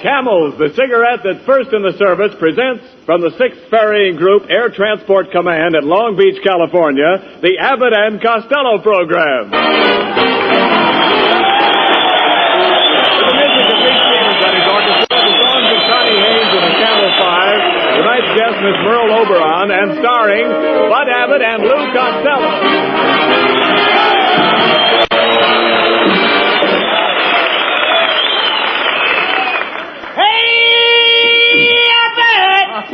Camels, the cigarette that's first in the service, presents from the 6th Ferrying Group Air Transport Command at Long Beach, California, the Abbott and Costello program. With the music of Big Stevens and his orchestra, the songs of Connie Haynes and the Camel Five, tonight's guest, Miss Merle Oberon, and starring Bud Abbott and Lou Costello.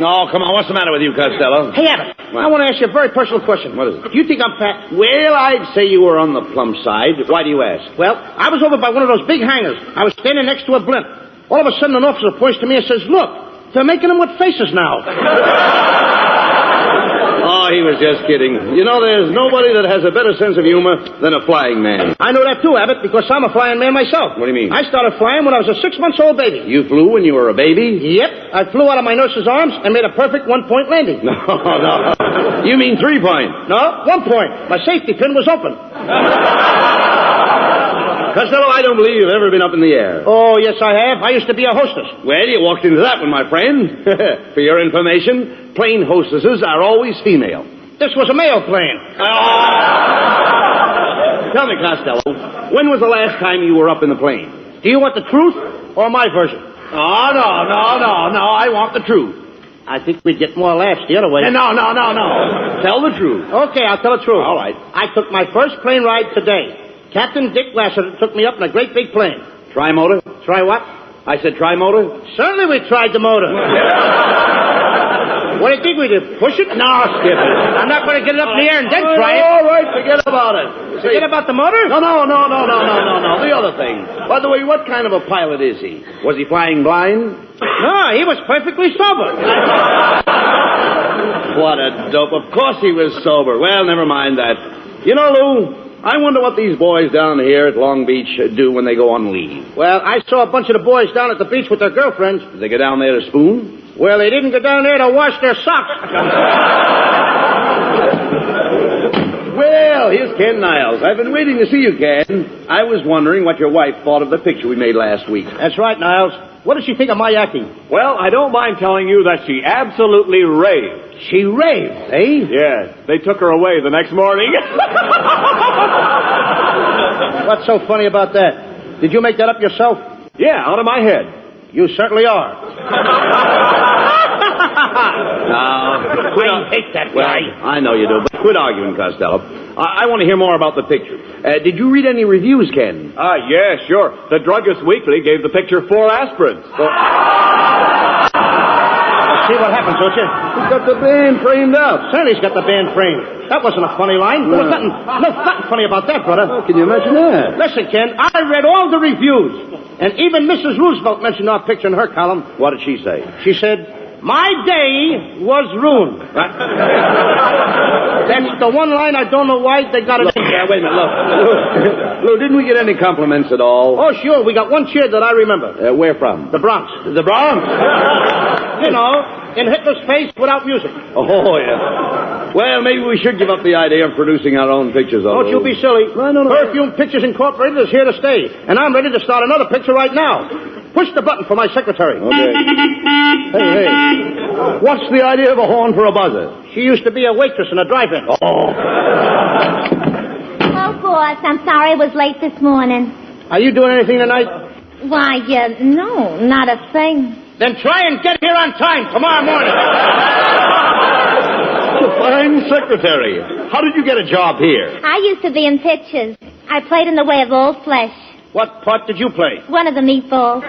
Oh, come on. What's the matter with you, Costello? Hey, Abbott, I want to ask you a very personal question. What is it? Do you think I'm fat? Well, I'd say you were on the plump side. Why do you ask? Well, I was over by one of those big hangars. I was standing next to a blimp. All of a sudden, an officer points to me and says, "Look, they're making them with faces now." Oh, he was just kidding. You know, there's nobody that has a better sense of humor than a flying man. I know that too, Abbott, because I'm a flying man myself. What do you mean? I started flying when I was a 6-month-old baby. You flew when you were a baby? Yep. I flew out of my nurse's arms and made a perfect 1-point landing. No. You mean 3-point? No, 1 point. My safety pin was open. Costello, I don't believe you've ever been up in the air. Oh, yes, I have. I used to be a hostess. Well, you walked into that one, my friend. For your information, plane hostesses are always female. This was a male plane. Tell me, Costello, when was the last time you were up in the plane? Do you want the truth or my version? Oh, no. I want the truth. I think we'd get more laughs the other way. No. Tell the truth. Okay, I'll tell the truth. All right. I took my first plane ride today. Captain Dick Lassiter took me up in a great big plane. Tri-motor? Try what? I said tri-motor? Certainly we tried the motor. What do you think we did? Push it? No, skip it. I'm not going to get it up in the air and then try it. All right, forget about it. Forget about the motor? No. The other thing. By the way, what kind of a pilot is he? Was he flying blind? No, he was perfectly sober. What a dope. Of course he was sober. Well, never mind that. You know, Lou, I wonder what these boys down here at Long Beach do when they go on leave. Well, I saw a bunch of the boys down at the beach with their girlfriends. Did they go down there to spoon? Well, they didn't go down there to wash their socks. Well, here's Ken Niles. I've been waiting to see you, Ken. I was wondering what your wife thought of the picture we made last week. That's right, Niles. What did she think of my acting? Well, I don't mind telling you that she absolutely raved. She raved, eh? Yes, they took her away the next morning. What's so funny about that? Did you make that up yourself? Yeah, out of my head. You certainly are. I hate that guy. Well, I know you do, but quit arguing, Costello. I want to hear more about the picture. Did you read any reviews, Ken? Yeah, sure. The Druggist Weekly gave the picture 4 aspirins. See what happens, don't you? He's got the band framed up. Certainly he's got the band framed. That wasn't a funny line. There was nothing funny about that, brother. How can you imagine that? Listen, Ken, I read all the reviews. And even Mrs. Roosevelt mentioned our picture in her column. What did she say? She said, "My day was ruined." That's the one line I don't know why they got it in there. Wait a minute, look. Lou, didn't we get any compliments at all? Oh, sure. We got one cheer that I remember. Where from? The Bronx. The Bronx? You know, in Hitler's face without music. Oh, yeah. Well, maybe we should give up the idea of producing our own pictures, though. Don't you be silly. No. Perfume Pictures Incorporated is here to stay. And I'm ready to start another picture right now. Push the button for my secretary. Okay. Hey. What's the idea of a horn for a buzzer? She used to be a waitress in a drive-in. Oh. Oh, boss, I'm sorry I was late this morning. Are you doing anything tonight? Why, no, not a thing. Then try and get here on time tomorrow morning. That's a fine secretary. How did you get a job here? I used to be in pictures. I played in The Way of All Flesh. What part did you play? One of the meatballs.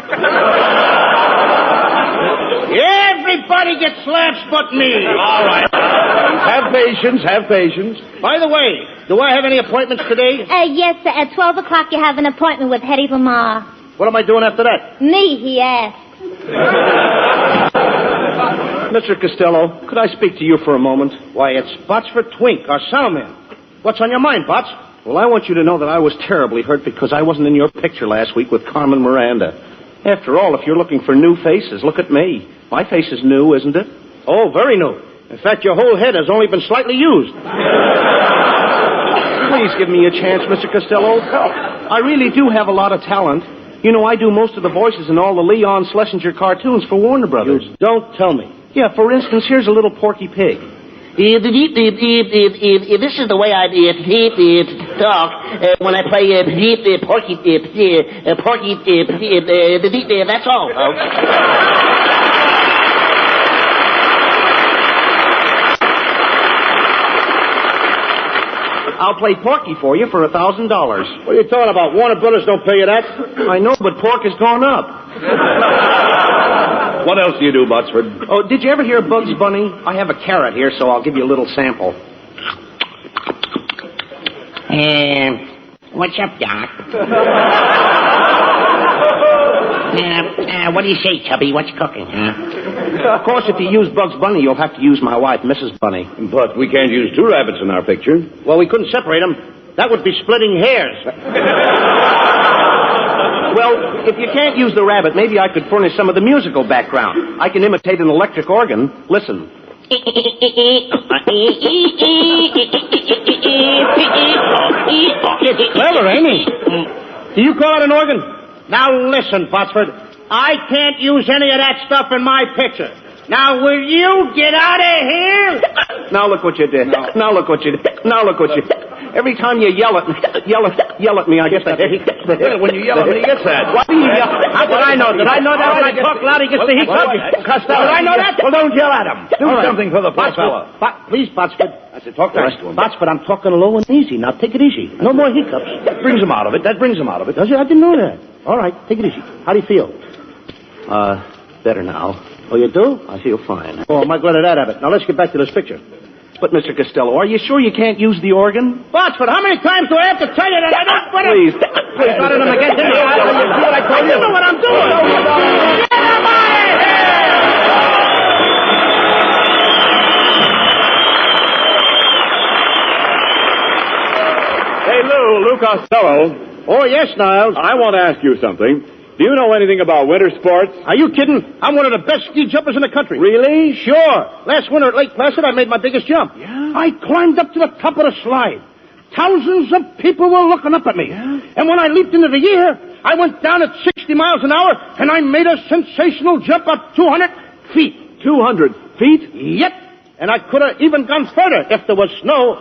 Everybody gets laughs but me. All right. Have patience. By the way, do I have any appointments today? Yes, sir. At 12 o'clock you have an appointment with Hetty Lamar. What am I doing after that? Me, he asked. Mr. Costello, could I speak to you for a moment? Why, it's Botsford Twink, our soundman. What's on your mind, Bots? Well, I want you to know that I was terribly hurt because I wasn't in your picture last week with Carmen Miranda. After all, if you're looking for new faces, look at me. My face is new, isn't it? Oh, very new. In fact, your whole head has only been slightly used. Please give me a chance, Mr. Costello. I really do have a lot of talent. You know, I do most of the voices in all the Leon Schlesinger cartoons for Warner Brothers. You don't tell me. Yeah, for instance, here's a little Porky Pig. This is the way I talk when I play Porky. That's all, folks. I'll play Porky for you for $1,000. What are you talking about? Warner Brothers don't pay you that. I know, but pork has gone up. What else do you do, Botsford? Oh, did you ever hear Bugs Bunny? I have a carrot here, so I'll give you a little sample. What's up, Doc? What do you say, Tubby? What's cooking, huh? Of course, if you use Bugs Bunny, you'll have to use my wife, Mrs. Bunny. But we can't use two rabbits in our picture. Well, we couldn't separate them. That would be splitting hairs. Well, if you can't use the rabbit, maybe I could furnish some of the musical background. I can imitate an electric organ. Listen. Clever, ain't he? Do you call it an organ? Now listen, Botsford. I can't use any of that stuff in my picture. Now, will you get out of here? Now look what you did. No. Now look what you did. Now look what you did. Every time you yell at me, I get the hiccups. When you yell at me, he gets that. Why do you yell? How did I know? Did I know that when I talk loud, he gets the hiccups? Costello, did I know that? Well, don't yell at him. Do All right. something for the poor fellow. Please, Botsford. I said, talk nice to him. Botsford, I'm talking low and easy. Now, take it easy. No more hiccups. That brings him out of it. That brings him out of it. Does it? I didn't know that. All right, take it easy. How do you feel? Better now. Oh, you do? I feel fine. Oh, am I glad of that, Abbott. Now, let's get back to this picture. But, Mr. Costello, are you sure you can't use the organ? Botsford, how many times do I have to tell you that I don't... Please. Please, got it him again, didn't you? See what I told you? You know what I'm doing. Get him out of here! Hey, Lou Costello. Oh, yes, Niles. I want to ask you something. Do you know anything about winter sports? Are you kidding? I'm one of the best ski jumpers in the country. Really? Sure. Last winter at Lake Placid, I made my biggest jump. Yeah? I climbed up to the top of the slide. Thousands of people were looking up at me. Yeah? And when I leaped into the air, I went down at 60 miles an hour, and I made a sensational jump up 200 feet. 200 feet? Yep. And I could have even gone further if there was snow.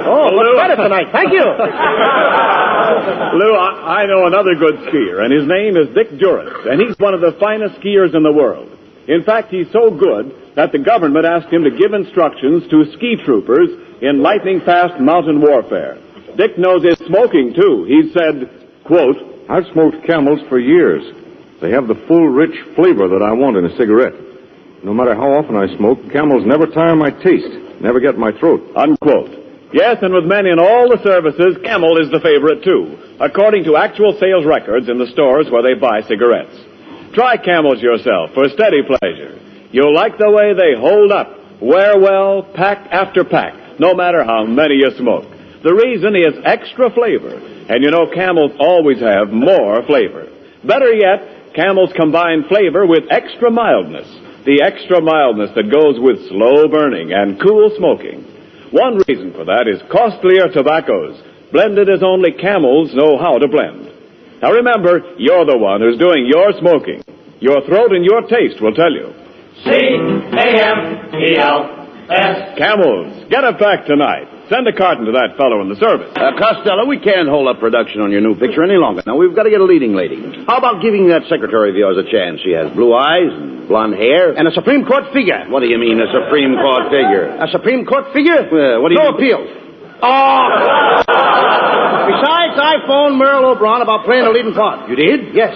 Oh, Lou. what's better tonight? Thank you. Lou, I know another good skier, and his name is Dick Durrance, and he's one of the finest skiers in the world. In fact, he's so good that the government asked him to give instructions to ski troopers in lightning-fast mountain warfare. Dick knows his smoking, too. He said, quote, I've smoked Camels for years. They have the full, rich flavor that I want in a cigarette. No matter how often I smoke, Camels never tire my taste, never get my throat. unquote. Yes, and with men in all the services, Camel is the favorite, too, according to actual sales records in the stores where they buy cigarettes. Try Camels yourself for steady pleasure. You'll like the way they hold up, wear well, pack after pack, no matter how many you smoke. The reason is extra flavor, and you know Camels always have more flavor. Better yet, Camels combine flavor with extra mildness, the extra mildness that goes with slow burning and cool smoking. One reason for that is costlier tobaccos, blended as only Camels know how to blend. Now remember, you're the one who's doing your smoking. Your throat and your taste will tell you. C-A-M-E-L-S. Camels. Get a pack tonight. Send a carton to that fellow in the service. Costello, we can't hold up production on your new picture any longer. Now, we've got to get a leading lady. How about giving that secretary of yours a chance? She has blue eyes and blonde hair. And a Supreme Court figure. What do you mean, a Supreme Court figure? A Supreme Court figure? What do you No mean? appeal. Oh! Besides, I phoned Merle Oberon about playing a leading part. You did? Yes.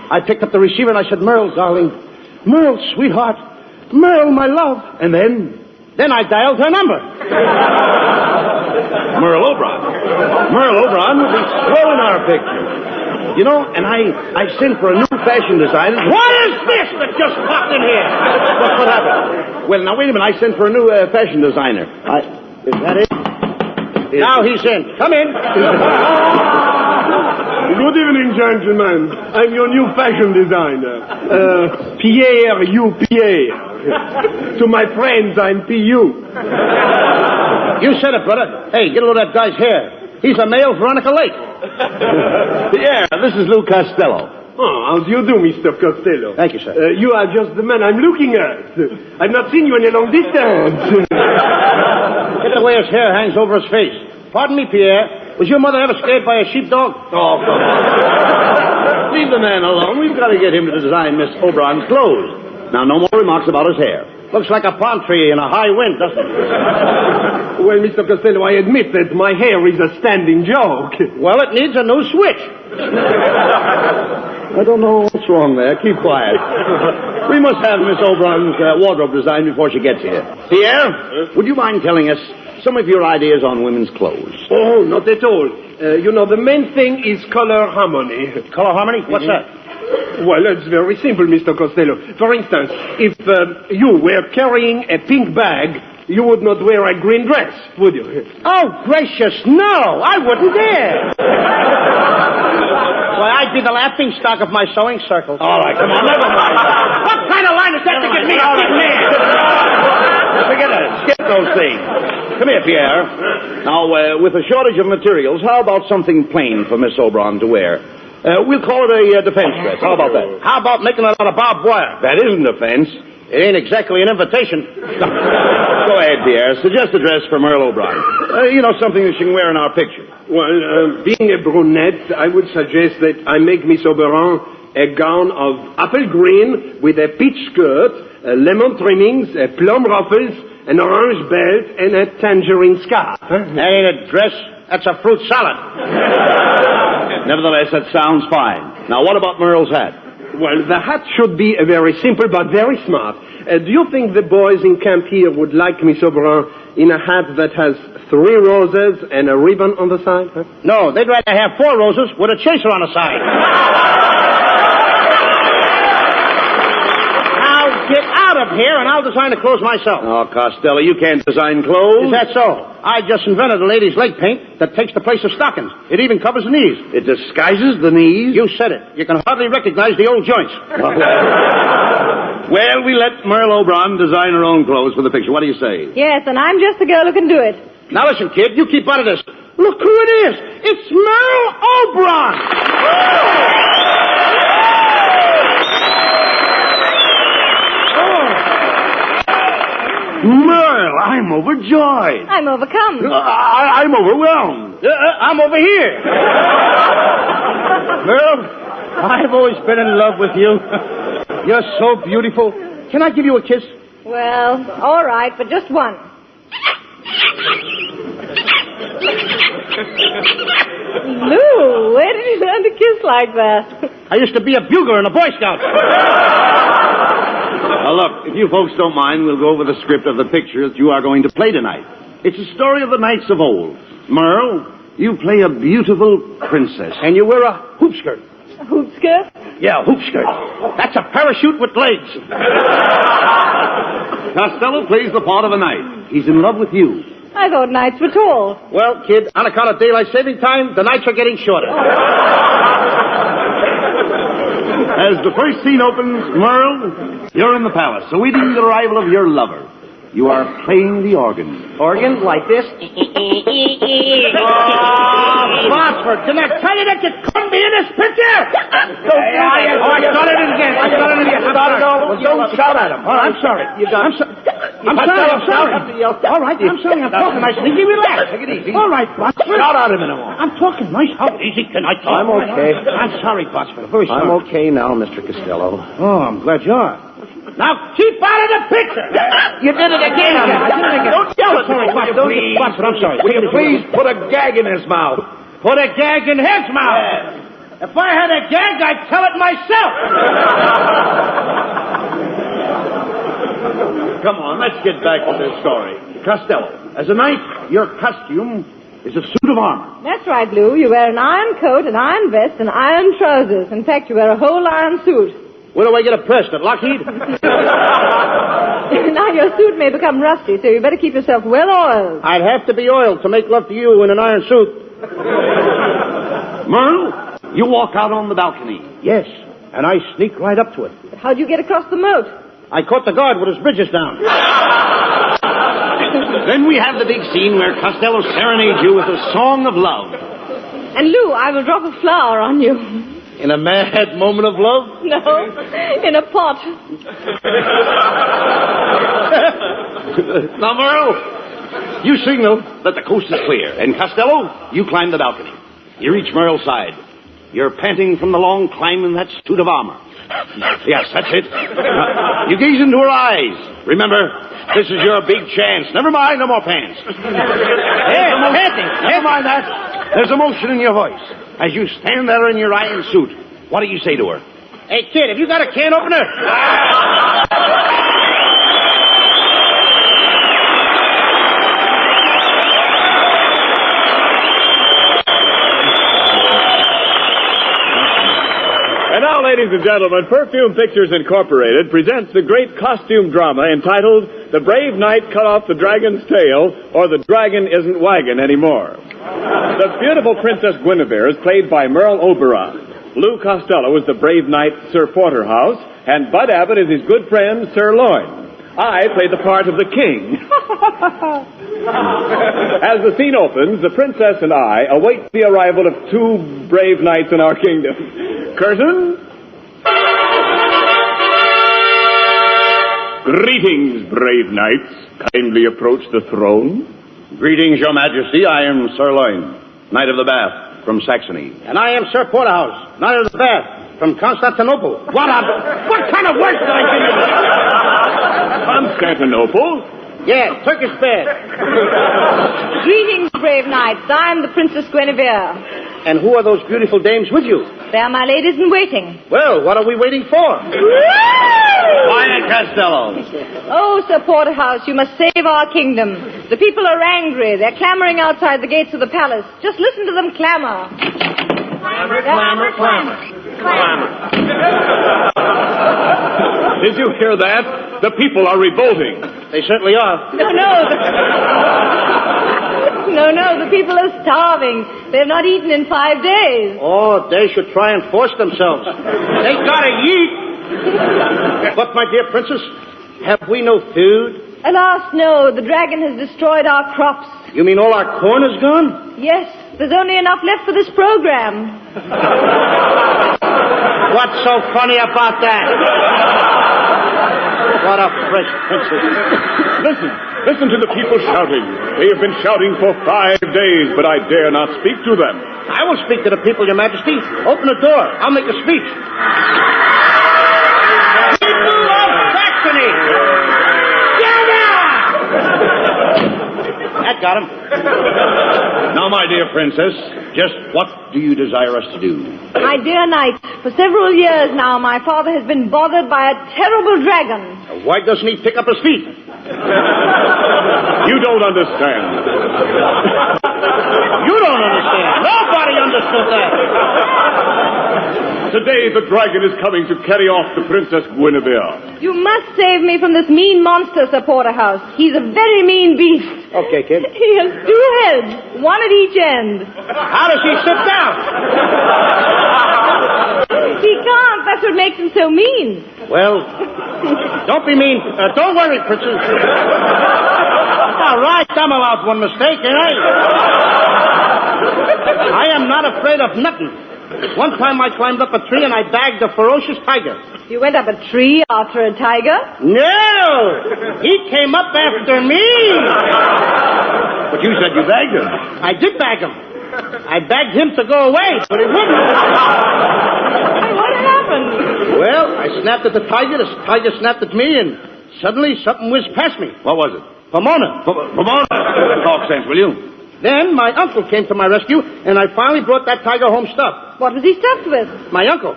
I picked up the receiver and I said, Merle, darling. Merle, sweetheart. Merle, my love. And then? Then I dialed her number. Merle Oberon. Merle Oberon would be swell in our picture. You know, and I sent for a new fashion designer. What is this that just popped in here? What happened? Well, now, wait a minute. I sent for a new fashion designer. Is that it? Now he's in. Come in. Good evening, gentlemen. I'm your new fashion designer. Pierre, you Pierre. To my friends, I'm P.U. You said it, brother. Hey, get a load of that guy's hair. He's a male Veronica Lake. Yeah, this is Lou Costello. Oh, how do you do, Mr. Costello? Thank you, sir. You are just the man I'm looking at. I've not seen you in a long distance. Get the way his hair hangs over his face. Pardon me, Pierre. Was your mother ever scared by a sheepdog? Oh, come on. Leave the man alone. We've got to get him to design Miss Oberon's clothes. Now, no more remarks about his hair. Looks like a palm tree in a high wind, doesn't it? Well, Mr. Costello, I admit that my hair is a standing joke. Well, it needs a new switch. I don't know what's wrong there. Keep quiet. We must have Miss Oberon's wardrobe designed before she gets here. Pierre, would you mind telling us some of your ideas on women's clothes? Oh, not at all. The main thing is color harmony. Color harmony? What's that? Well, it's very simple, Mr. Costello. For instance, if you were carrying a pink bag, you would not wear a green dress, would you? Oh, gracious, no! I wouldn't dare! Why, I'd be the laughing stock of my sewing circle. All right, come on, never mind. What kind of line is that to get me out of man? Forget it. Skip those things. Come here, Pierre. Now, with a shortage of materials, how about something plain for Miss Oberon to wear? We'll call it a defense dress. How about that? How about making it out of barbed wire? That isn't defense. It ain't exactly an invitation. Go ahead, Pierre. Suggest a dress for Merle O'Brien. Something that she can wear in our picture. Well, being a brunette, I would suggest that I make Miss Oberon a gown of apple green with a peach skirt, lemon trimmings, plum ruffles, an orange belt, and a tangerine scarf. That ain't a dress. That's a fruit salad. Nevertheless, that sounds fine. Now, what about Merle's hat? Well, the hat should be very simple but very smart. Do you think the boys in camp here would like Miss Oberon in a hat that has 3 roses and a ribbon on the side? Huh? No, they'd rather have 4 roses with a chaser on the side. Now, get out of here and I'll design the clothes myself. Oh, Costello, you can't design clothes. Is that so? I just invented a ladies' leg paint that takes the place of stockings. It even covers the knees. It disguises the knees? You said it. You can hardly recognize the old joints. Well, we let Merle Oberon design her own clothes for the picture. What do you say? Yes, and I'm just the girl who can do it. Now listen, kid, you keep out of this. Look who it is. It's Merle Oberon. Merle, I'm overjoyed. I'm overcome. I'm overwhelmed. I'm over here. Merle, I've always been in love with you. You're so beautiful. Can I give you a kiss? Well, all right, but just one. Lou, where did you learn to kiss like that? I used to be a bugler in a Boy Scout. Now, look, if you folks don't mind, we'll go over the script of the picture that you are going to play tonight. It's a story of the knights of old. Merle, you play a beautiful princess. And you wear a hoop skirt. A hoop skirt? Yeah, a hoop skirt. That's a parachute with legs. Costello plays the part of a knight. He's in love with you. I thought nights were tall. Well, kid, on account of daylight saving time, the nights are getting shorter. As the first scene opens, Merle, you're in the palace, awaiting the arrival of your lover. You are playing the organ. Organ like this? Botsford, didn't I tell you that you couldn't be in this picture? I started it again. Don't shout at him. I'm sorry. I'm sorry. All right, I'm sorry. I'm talking nice and easy. Relax. Take it easy. All right, Botsford. Shout at him in a moment. I'm talking nice. How easy can I talk? I'm okay. I'm sorry, Botsford. Very sorry. I'm okay now, Mr. Costello. Oh, I'm glad you are. Now keep out of the picture. You did it again. Don't yell at me. Please. Botsford, I'm sorry. Will you please put a gag in his mouth? Put a gag in his mouth. If I had a gag, I'd tell it myself. Come on, let's get back to this story. Costello, as a knight, your costume is a suit of armor. That's right, Lou. You wear an iron coat, an iron vest, and iron trousers. In fact, you wear a whole iron suit. Where do I get a pressed? At Lockheed? Now your suit may become rusty, so you better keep yourself well oiled. I'd have to be oiled to make love to you in an iron suit. Merle, You walk out on the balcony. Yes, and I sneak right up to it. But how'd you get across the moat? I caught the guard with his bridges down. Then we have the big scene where Costello serenades you with a song of love. And Lou, I will drop a flower on you. In a mad moment of love? No, in a pot. Now, Merle, you signal that the coast is clear. And Costello, you climb the balcony. You reach Merle's side. You're panting from the long climb in that suit of armor. Yes, that's it. You gaze into her eyes. Remember, this is your big chance. Never mind, no more pants. Never mind that. There's emotion in your voice. As you stand there in your iron suit, what do you say to her? Hey, kid, have you got a can opener? And now, ladies and gentlemen, Perfume Pictures Incorporated presents the great costume drama entitled The Brave Knight Cut Off the Dragon's Tail, or The Dragon Isn't Waggin' Anymore. The beautiful Princess Guinevere is played by Merle Oberon. Lou Costello is the brave knight Sir Porterhouse, and Bud Abbott is his good friend Sir Loin. I play the part of the king. As the scene opens, the princess and I await the arrival of two brave knights in our kingdom. Curtain. Greetings, brave knights. Kindly approach the throne. Greetings, Your Majesty. I am Sir Loin, Knight of the Bath from Saxony. And I am Sir Porterhouse, Knight of the Bath from Constantinople. What kind of work did I give you? Constantinople? Yes, Turkish bed. Greetings, brave knights. I am the Princess Guinevere. And who are those beautiful dames with you? They are my ladies in waiting. Well, what are we waiting for? Quiet, Costello. Oh, Sir Porterhouse, you must save our kingdom. The people are angry. They're clamoring outside the gates of the palace. Just listen to them clamor. Clamor, clamor, clamor. Clamor. Did you hear that? The people are revolting. They certainly are. No, the people are starving. They've not eaten in 5 days. Oh, they should try and force themselves. They gotta eat. But, my dear princess, have we no food? Alas, no. The dragon has destroyed our crops. You mean all our corn is gone? Yes, there's only enough left for this program. What's so funny about that? What a fresh princess. Listen to the people shouting. They have been shouting for 5 days, but I dare not speak to them. I will speak to the people, Your Majesty. Open the door. I'll make a speech. People of Saxony! That got him. Now, my dear princess, just what do you desire us to do? My dear knight, for several years now, my father has been bothered by a terrible dragon. Why doesn't he pick up his feet? You don't understand. You don't understand. Nobody understood that. Today the dragon is coming to carry off the Princess Guinevere. You must save me from this mean monster, Sir Porterhouse. He's a very mean beast. Okay, kid. He has 2 heads, one at each end. How does he sit down? He can't. That's what makes him so mean. Well, don't be mean. Don't worry, princess. All right, I'm allowed one mistake, ain't I? I am not afraid of nothing. One time I climbed up a tree and I bagged a ferocious tiger. You went up a tree after a tiger? No! He came up after me! But you said you bagged him. I did bag him. I begged him to go away, but he wouldn't. Hey, what happened? Well, I snapped at the tiger snapped at me, and suddenly something whizzed past me. What was it? Pomona. Pomona? Talk sense, will you? Then my uncle came to my rescue, and I finally brought that tiger home stuffed. What was he stuffed with? My uncle.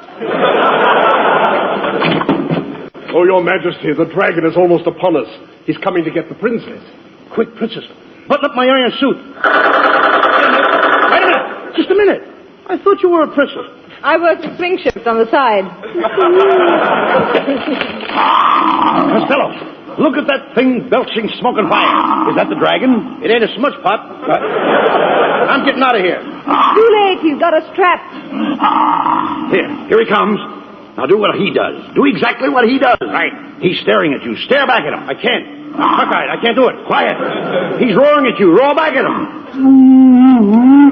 Oh, Your Majesty, the dragon is almost upon us. He's coming to get the princess. Quick, princess, button up my iron suit. Wait a minute. Just a minute. I thought you were a princess. I work the swing shift on the side. Costello, look at that thing belching smoke and fire. Is that the dragon? It ain't a smudge pot. I'm getting out of here. It's too late. He's got us trapped. Here he comes. Now do what he does. Do exactly what he does. Right. He's staring at you. Stare back at him. I can't. Cockeyed. I can't do it. Quiet. He's roaring at you. Roar back at him.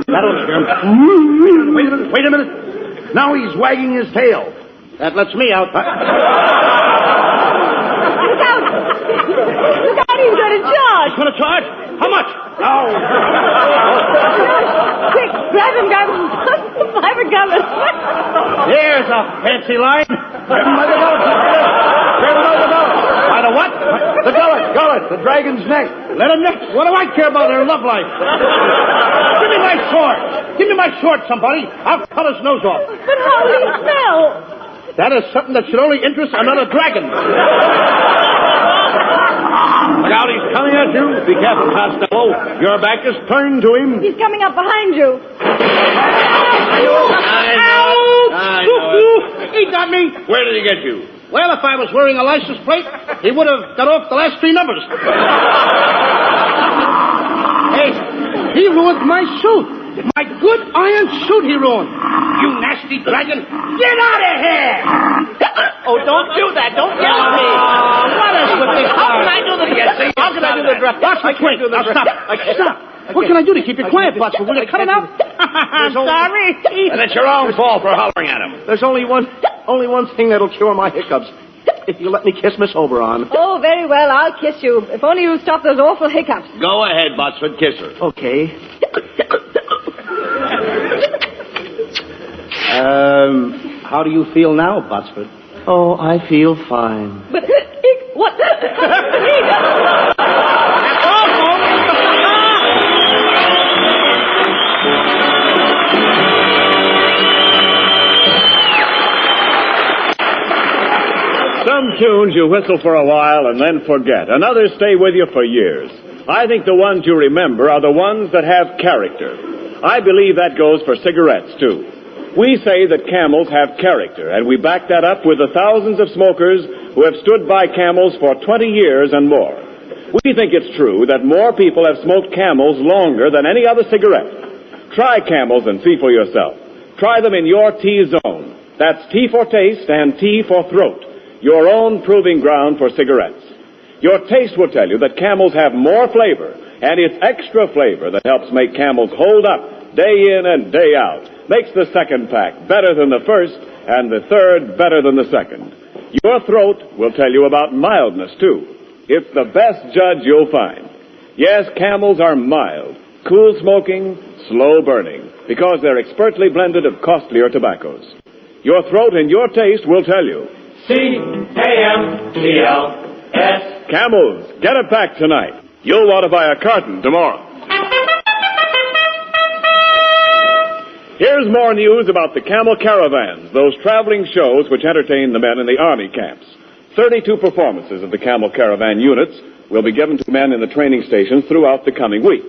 That'll scare him. Wait a minute. Now he's wagging his tail. That lets me out. Look out! Look out, he's going to charge! He's going to charge? How much? Oh. Quick, grab him. Private Governor. Here's a fancy line. Grab him by the gullet. Grab him by the gullet. By the what? The gullet. The dragon's neck. Let him neck. What do I care about their love life? Give me my sword. Give me my sword, somebody. I'll cut his nose off. But how will he smell? That is something that should only interest another dragon. Look out, he's coming at you. Be careful, Costello. Your back is turned to him. He's coming up behind you. I know it. He got me. Where did he get you? Well, if I was wearing a license plate, he would have got off the last 3 numbers. Hey, he ruined my suit. My good iron suit he ruined. You nasty dragon. Get out of here! Oh, don't do that. Don't yell at me. What is with this? How can I do the How can I do the dress? Watch me quick. Now stop. Stop. What can I do to keep you quiet, Butcher? Will you cut it out? I'm sorry. And it's your own fault for hollering at him. There's only one thing that'll cure my hiccups. If you let me kiss Miss Oberon. Oh, very well. I'll kiss you. If only you'll stop those awful hiccups. Go ahead, Botsford. Kiss her. Okay. How do you feel now, Botsford? Oh, I feel fine. But, what? Some tunes you whistle for a while and then forget, and others stay with you for years. I think the ones you remember are the ones that have character. I believe that goes for cigarettes, too. We say that Camels have character, and we back that up with the thousands of smokers who have stood by Camels for 20 years and more. We think it's true that more people have smoked Camels longer than any other cigarette. Try Camels and see for yourself. Try them in your T-zone. That's T for taste and T for throat. Your own proving ground for cigarettes. Your taste will tell you that Camels have more flavor, and it's extra flavor that helps make Camels hold up day in and day out. Makes the second pack better than the first, and the third better than the second. Your throat will tell you about mildness, too. It's the best judge you'll find. Yes, Camels are mild, cool smoking, slow burning, because they're expertly blended of costlier tobaccos. Your throat and your taste will tell you. C-A-M-E-L-S. Camels, get a pack tonight. You'll want to buy a carton tomorrow. Here's more news about the Camel Caravans, those traveling shows which entertain the men in the Army camps. 32 performances of the Camel Caravan units will be given to men in the training stations throughout the coming week.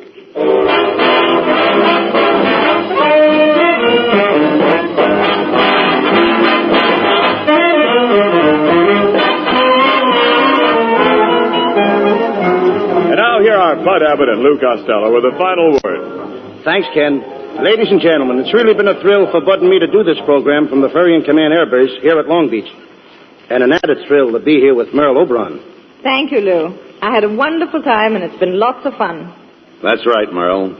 And now here are Bud Abbott and Lou Costello with a final word. Thanks, Ken. Ladies and gentlemen, it's really been a thrill for Bud and me to do this program from the Ferry and Command Air Base here at Long Beach. And an added thrill to be here with Merle Oberon. Thank you, Lou. I had a wonderful time, and it's been lots of fun. That's right, Merle.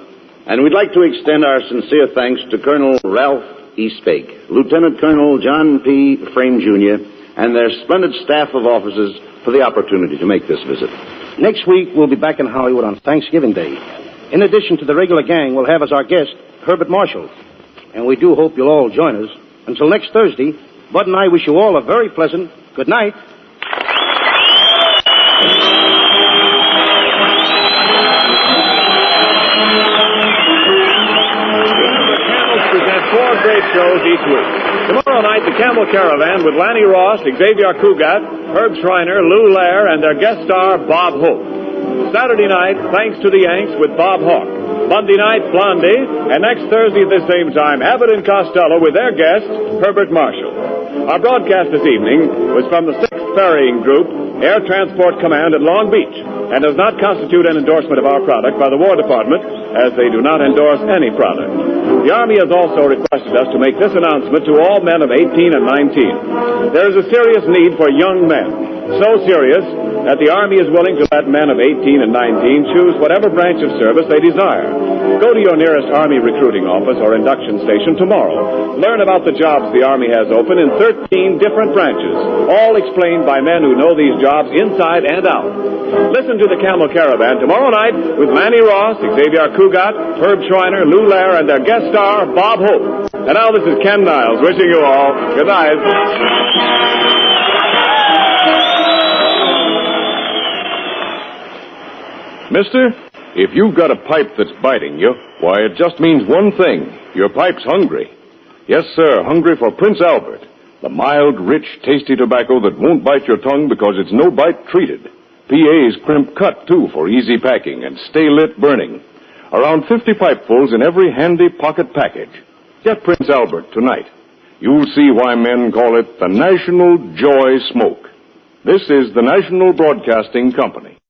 And we'd like to extend our sincere thanks to Colonel Ralph E. Spake, Lieutenant Colonel John P. Frame, Jr., and their splendid staff of officers for the opportunity to make this visit. Next week, we'll be back in Hollywood on Thanksgiving Day. In addition to the regular gang, we'll have as our guest Herbert Marshall. And we do hope you'll all join us. Until next Thursday, Bud and I wish you all a very pleasant good night. Camels present 4 great shows each week. Tomorrow night, the Camel Caravan with Lanny Ross, Xavier Cugat, Herb Schreiner, Lou Lair, and their guest star, Bob Hope. Saturday night, Thanks to the Yanks with Bob Hawke. Monday night, Blondie, and next Thursday at the same time, Abbott and Costello with their guest, Herbert Marshall. Our broadcast this evening was from the 6th Ferrying Group, Air Transport Command at Long Beach, and does not constitute an endorsement of our product by the War Department, as they do not endorse any product. The Army has also requested us to make this announcement to all men of 18 and 19. There is a serious need for young men. So serious that the Army is willing to let men of 18 and 19 choose whatever branch of service they desire. Go to your nearest Army recruiting office or induction station tomorrow. Learn about the jobs the Army has open in 13 different branches, all explained by men who know these jobs inside and out. Listen to the Camel Caravan tomorrow night with Manny Ross, Xavier Cugat, Herb Schreiner, Lou Lair, and their guest star, Bob Hope. And now this is Ken Niles wishing you all good night. Mister, if you've got a pipe that's biting you, why, it just means one thing. Your pipe's hungry. Yes, sir, hungry for Prince Albert, the mild, rich, tasty tobacco that won't bite your tongue because it's no-bite treated. PA's crimp cut, too, for easy packing and stay-lit burning. Around 50 pipefuls in every handy pocket package. Get Prince Albert tonight. You'll see why men call it the National Joy Smoke. This is the National Broadcasting Company.